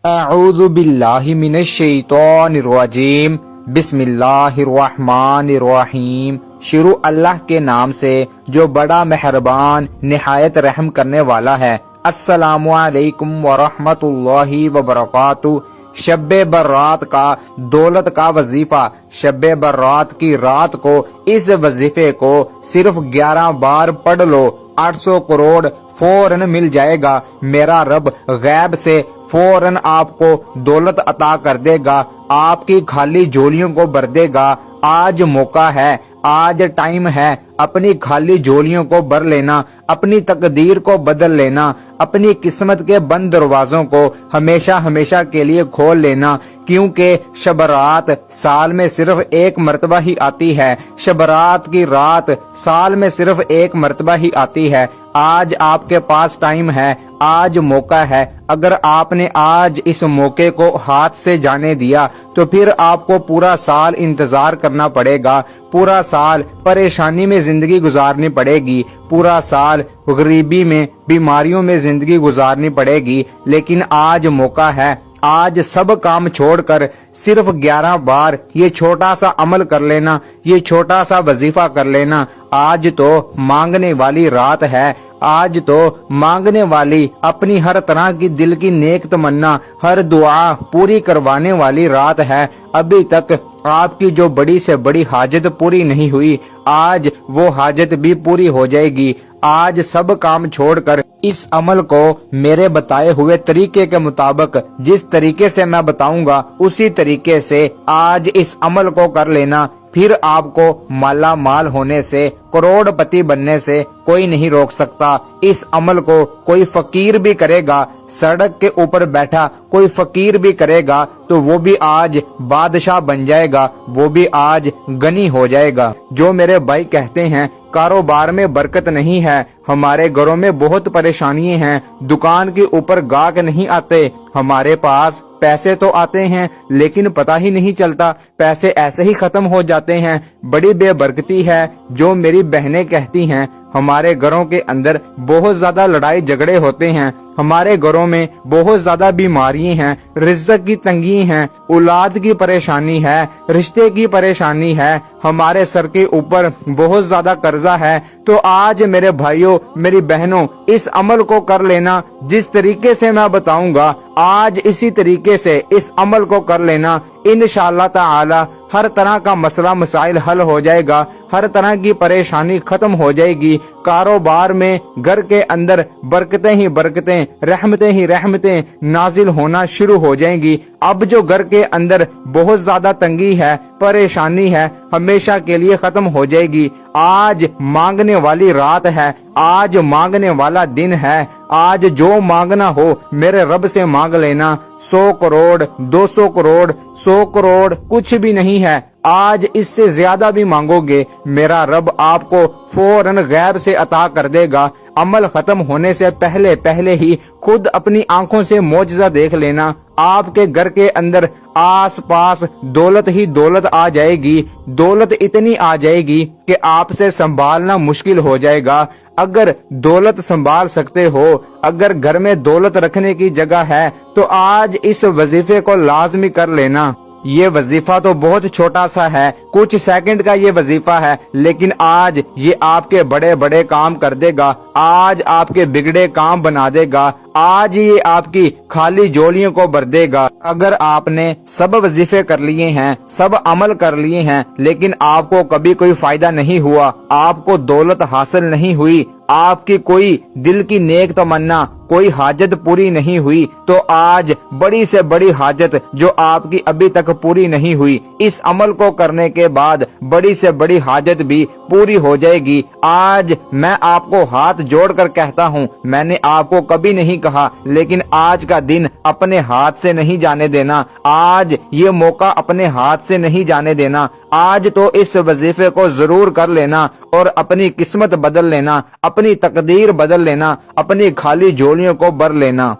اعوذ باللہ من الشیطان الرجیم بسم اللہ الرحمن الرحیم۔ شروع اللہ کے نام سے جو بڑا مہربان نہایت رحم کرنے والا ہے۔ السلام علیکم ورحمۃ اللہ وبرکاتہ۔ شب برات کا دولت کا وظیفہ۔ شب برات کی رات کو اس وظیفے کو صرف 11 بار پڑھ لو، 800 کروڑ فوراً مل جائے گا۔ میرا رب غیب سے فوراً آپ کو دولت عطا کر دے گا، آپ کی خالی جھولیوں کو بھر دے گا۔ آج موقع ہے، آج ٹائم ہے، اپنی خالی جھولیوں کو بھر لینا، اپنی تقدیر کو بدل لینا، اپنی قسمت کے بند دروازوں کو ہمیشہ ہمیشہ کے لیے کھول لینا، کیونکہ شب رات سال میں صرف ایک مرتبہ ہی آتی ہے۔ شب رات کی رات سال میں صرف ایک مرتبہ ہی آتی ہے۔ آج آپ کے پاس ٹائم ہے، آج موقع ہے۔ اگر آپ نے آج اس موقع کو ہاتھ سے جانے دیا تو پھر آپ کو پورا سال انتظار کرنا پڑے گا، پورا سال پریشانی میں زندگی گزارنی پڑے گی، پورا سال غریبی میں بیماریوں میں زندگی گزارنی پڑے گی۔ لیکن آج موقع ہے، آج سب کام چھوڑ کر صرف 11 بار یہ چھوٹا سا عمل کر لینا، یہ چھوٹا سا وظیفہ کر لینا۔ آج تو مانگنے والی رات ہے، آج تو مانگنے والی اپنی ہر طرح کی دل کی نیک تمنا، ہر دعا پوری کروانے والی رات ہے۔ ابھی تک آپ کی جو بڑی سے بڑی حاجت پوری نہیں ہوئی، آج وہ حاجت بھی پوری ہو جائے گی۔ آج سب کام چھوڑ کر اس عمل کو میرے بتائے ہوئے طریقے کے مطابق، جس طریقے سے میں بتاؤں گا اسی طریقے سے آج اس عمل کو کر لینا۔ پھر آپ کو مالا مال ہونے سے، کروڑ پتی بننے سے کوئی نہیں روک سکتا۔ اس عمل کو کوئی فقیر بھی کرے گا، سڑک کے اوپر بیٹھا کوئی فقیر بھی کرے گا تو وہ بھی آج بادشاہ بن جائے گا، وہ بھی آج غنی ہو جائے گا۔ جو میرے بھائی کہتے ہیں کاروبار میں برکت نہیں ہے، ہمارے گھروں میں بہت پریشانی ہیں، دکان کے اوپر گاہک نہیں آتے، ہمارے پاس پیسے تو آتے ہیں لیکن پتہ ہی نہیں چلتا، پیسے ایسے ہی ختم ہو جاتے ہیں، بڑی بے برکتی ہے۔ جو میری بہنیں کہتی ہیں ہمارے گھروں کے اندر بہت زیادہ لڑائی جھگڑے ہوتے ہیں، ہمارے گھروں میں بہت زیادہ بیماری ہیں، رزق کی تنگی ہیں، اولاد کی پریشانی ہے، رشتے کی پریشانی ہے، ہمارے سر کے اوپر بہت زیادہ قرضہ ہے، تو آج میرے بھائیوں میری بہنوں اس عمل کو کر لینا جس طریقے سے میں بتاؤں گا، آج اسی طریقے سے اس عمل کو کر لینا۔ انشاءاللہ تعالی ہر طرح کا مسئلہ مسائل حل ہو جائے گا، ہر طرح کی پریشانی ختم ہو جائے گی، کاروبار میں گھر کے اندر برکتیں ہی برکتیں، رحمتیں ہی رحمتیں نازل ہونا شروع ہو جائیں گی۔ اب جو گھر کے اندر بہت زیادہ تنگی ہے، پریشانی ہے، ہمیشہ کے لیے ختم ہو جائے گی۔ آج مانگنے والی رات ہے، آج مانگنے والا دن ہے، آج جو مانگنا ہو میرے رب سے مانگ لینا۔ 100 کروڑ 200 کروڑ 100 کروڑ کچھ بھی نہیں ہے، آج اس سے زیادہ بھی مانگو گے میرا رب آپ کو فوراً غیب سے عطا کر دے گا۔ عمل ختم ہونے سے پہلے پہلے ہی خود اپنی آنکھوں سے معجزہ دیکھ لینا، آپ کے گھر کے اندر آس پاس دولت ہی دولت آ جائے گی، دولت اتنی آ جائے گی کہ آپ سے سنبھالنا مشکل ہو جائے گا۔ اگر دولت سنبھال سکتے ہو، اگر گھر میں دولت رکھنے کی جگہ ہے تو آج اس وظیفے کو لازمی کر لینا۔ یہ وظیفہ تو بہت چھوٹا سا ہے، کچھ سیکنڈ کا یہ وظیفہ ہے، لیکن آج یہ آپ کے بڑے بڑے کام کر دے گا، آج آپ کے بگڑے کام بنا دے گا، آج یہ آپ کی خالی جولیوں کو بھر دے گا۔ اگر آپ نے سب وظیفے کر لیے ہیں، سب عمل کر لیے ہیں، لیکن آپ کو کبھی کوئی فائدہ نہیں ہوا، آپ کو دولت حاصل نہیں ہوئی، آپ کی کوئی دل کی نیک تمنا، کوئی حاجت پوری نہیں ہوئی، تو آج بڑی سے بڑی حاجت جو آپ کی ابھی تک پوری نہیں ہوئی، اس عمل کو کرنے کے بعد بڑی سے بڑی حاجت بھی پوری ہو جائے گی۔ آج میں آپ کو ہاتھ جوڑ کر کہتا ہوں، میں نے آپ کو کبھی نہیں کہا، لیکن آج کا دن اپنے ہاتھ سے نہیں جانے دینا، آج یہ موقع اپنے ہاتھ سے نہیں جانے دینا۔ آج تو اس وظیفے کو ضرور کر لینا اور اپنی قسمت بدل لینا، اپنی تقدیر بدل لینا، اپنی خالی جھولیوں کو بھر لینا۔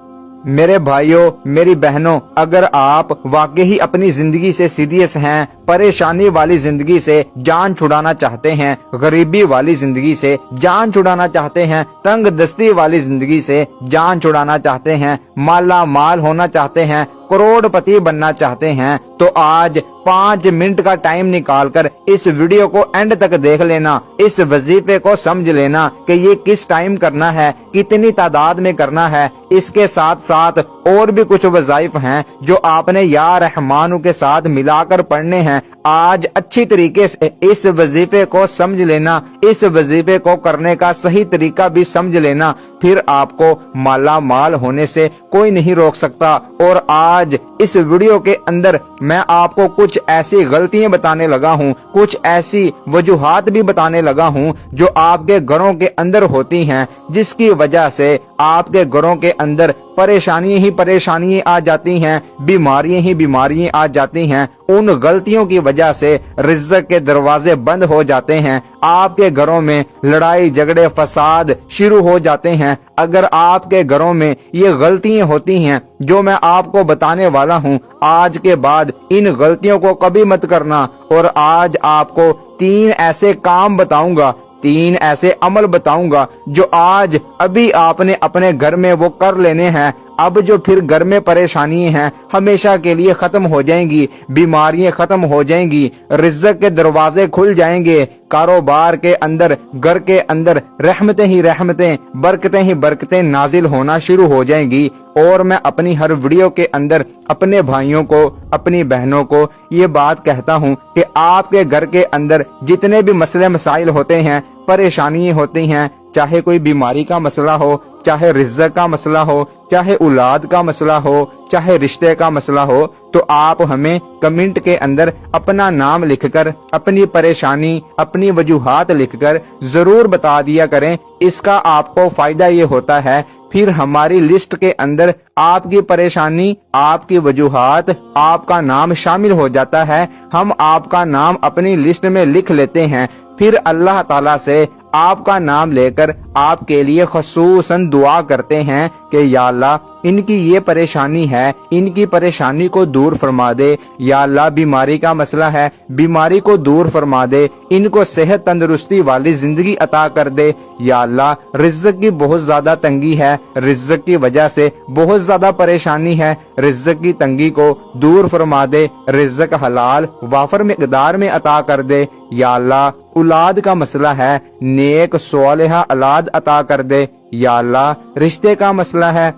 میرے بھائیوں میری بہنوں، اگر آپ واقعی اپنی زندگی سے سیریس ہیں، परेशानी वाली जिंदगी से जान छुड़ाना चाहते हैं, गरीबी वाली जिंदगी से जान छुड़ाना चाहते हैं, तंग दस्ती वाली जिंदगी से जान छुड़ाना चाहते हैं, माला माल होना चाहते हैं, करोड़पति बनना चाहते हैं, तो आज 5 मिनट का टाइम निकालकर इस वीडियो को एंड तक देख लेना। इस वजीफे को समझ लेना कि ये किस टाइम करना है, कितनी तादाद में करना है। इसके साथ साथ और भी कुछ वज़ाइफ हैं जो आपने या रहमानू के साथ मिलाकर पढ़ने हैं। आज अच्छी तरीके से इस वजीफे को समझ लेना, इस वजीफे को करने का सही तरीका भी समझ लेना, फिर आपको माला माल होने से कोई नहीं रोक सकता। और आज इस वीडियो के अंदर मैं आपको कुछ ऐसी गलतियां बताने लगा हूं, कुछ ऐसी वजूहात भी बताने लगा हूं जो आपके घरों के अंदर होती हैं, जिसकी वजह से आपके घरों के अंदर परेशानियां ही परेशानियां आ जाती हैं, बीमारियां ही बीमारियां आ जाती हैं। उन गलतियों की वजह से रिज़्क़ के दरवाजे बंद हो जाते हैं, आपके घरों में लड़ाई झगड़े फसाद शुरू हो जाते हैं। अगर आपके घरों में ये गलतियां होती हैं जो मैं आपको बताने वाला हूं, आज के बाद इन गलतियों को कभी मत करना। और आज आपको 3 ऐसे काम बताऊंगा, 3 ऐसे अमल बताऊंगा जो आज अभी आपने अपने घर में वो कर लेने हैं। अब जो फिर घर में परेशानी हैं हमेशा के लिए खत्म हो जाएंगी, बीमारियां खत्म हो जाएंगी, रिज़्क़ के दरवाजे खुल जाएंगे, कारोबार के अंदर घर के अंदर रहमतें ही रहमतें, बरकतें ही बरकतें नाजिल होना शुरू हो जाएंगी। और मैं अपनी हर वीडियो के अंदर अपने भाइयों को, अपनी बहनों को ये बात कहता हूँ कि आपके घर के अंदर जितने भी मसले मसाइल होते हैं, परेशानियां होती हैं, चाहे कोई बीमारी का मसला हो, चाहे रिज़्क़ का मसला हो, चाहे औलाद का मसला हो, चाहे रिश्ते का मसला हो, तो आप हमें कमेंट के अंदर अपना नाम लिखकर, अपनी परेशानी, अपनी वजूहात लिखकर जरूर बता दिया करें। इसका आपको फायदा ये होता है, फिर हमारी लिस्ट के अंदर आपकी परेशानी, आपकी वजूहात, आपका नाम शामिल हो जाता है। हम आपका नाम अपनी लिस्ट में लिख लेते हैं, फिर अल्लाह ताला से आपका नाम लेकर आपके लिए ख़ुसूसन दुआ करते हैं कि या अल्लाह इनकी ये परेशानी है, इनकी परेशानी को दूर फरमा दे। या अल्लाह बीमारी का मसला है, बीमारी को दूर फरमा दे, इनको सेहत तंदुरुस्ती वाली जिंदगी अता कर दे। या अल्लाह रिज़्क़ की बहुत ज्यादा तंगी है, रिज़्क़ की वजह से बहुत ज्यादा परेशानी है, रिज़्क़ की तंगी को दूर फरमा दे, रिज़्क़ हलाल वाफर मिक़दार में अता कर दे। या अल्लाह औलाद का मसला है, नेक सोलेहा औलाद अता कर दे। या अल्लाह रिश्ते का मसला है,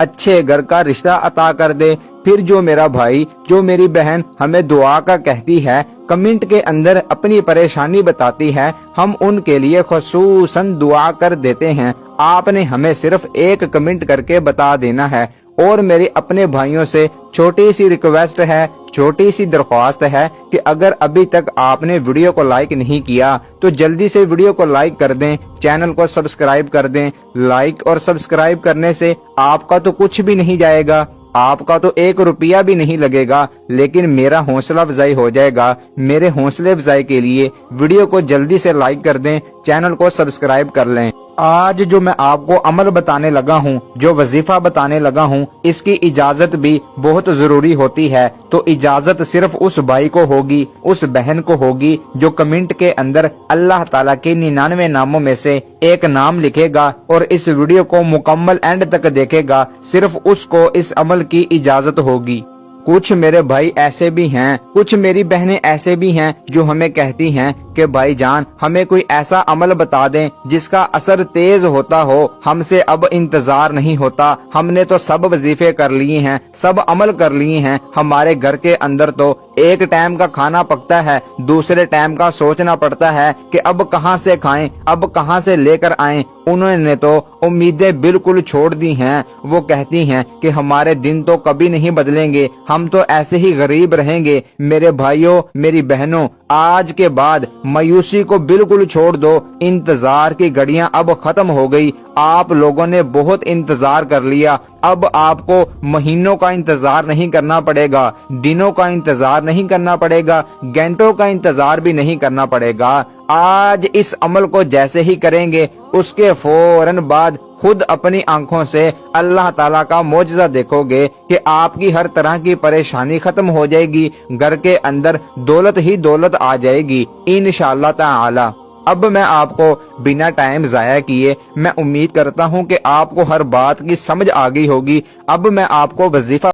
अच्छे घर का रिश्ता अता कर दे। फिर जो मेरा भाई, जो मेरी बहन हमें दुआ का कहती है, कमेंट के अंदर अपनी परेशानी बताती है, हम उनके लिए ख़ुसूसन दुआ कर देते हैं। आपने हमें सिर्फ एक कमेंट करके बता देना है। और मेरे अपने भाइयों से छोटी सी रिक्वेस्ट है, छोटी सी दरख्वास्त है कि अगर अभी तक आपने वीडियो को लाइक नहीं किया तो जल्दी से वीडियो को लाइक कर दें, चैनल को सब्सक्राइब कर दें। लाइक और सब्सक्राइब करने से आपका तो कुछ भी नहीं जाएगा, आपका तो 1 रुपया भी नहीं लगेगा, लेकिन मेरा हौसला अफजाई हो जाएगा। मेरे हौसले अफजाई के लिए वीडियो को जल्दी से लाइक कर दें, चैनल को सब्सक्राइब कर लें। आज जो मैं आपको अमल बताने लगा हूँ, जो वजीफा बताने लगा हूँ, इसकी इजाजत भी बहुत जरूरी होती है। तो इजाजत सिर्फ उस भाई को होगी, उस बहन को होगी जो कमेंट के अंदर अल्लाह ताला के 99 नामों में से एक नाम लिखेगा और इस वीडियो को मुकम्मल एंड तक देखेगा, सिर्फ उसको इस अमल की इजाजत होगी। कुछ मेरे भाई ऐसे भी हैं, कुछ मेरी बहनें ऐसे भी हैं जो हमें कहती हैं कि भाईजान हमें कोई ऐसा अमल बता दें जिसका असर तेज होता हो, हमसे अब इंतजार नहीं होता, हमने तो सब वजीफे कर लिए हैं, सब अमल कर लिए हैं, हमारे घर के अंदर तो एक टाइम का खाना पकता है, दूसरे टाइम का सोचना पड़ता है कि अब कहां से खाएं, अब कहां से लेकर आएं। उन्होंने तो उम्मीदें बिल्कुल छोड़ दी हैं। वो कहती हैं कि हमारे दिन तो कभी नहीं बदलेंगे, हम तो ऐसे ही गरीब रहेंगे। मेरे भाइयों, मेरी बहनों, आज के बाद मायूसी को बिल्कुल छोड़ दो। इंतजार की घड़ियां अब खत्म हो गई। आप लोगों ने बहुत इंतजार कर लिया, अब आपको महीनों का इंतजार नहीं करना पड़ेगा, दिनों का इंतजार नहीं करना पड़ेगा, घंटों का इंतजार भी नहीं करना पड़ेगा। आज इस अमल को जैसे ही करेंगे उसके फौरन बाद خود اپنی آنکھوں سے اللہ تعالیٰ کا معجزہ دیکھو گے کہ آپ کی ہر طرح کی پریشانی ختم ہو جائے گی، گھر کے اندر دولت ہی دولت آ جائے گی انشاءاللہ تعالی۔ اب میں آپ کو بنا ٹائم ضائع کیے، میں امید کرتا ہوں کہ آپ کو ہر بات کی سمجھ آ گئی ہوگی۔ اب میں آپ کو وظیفہ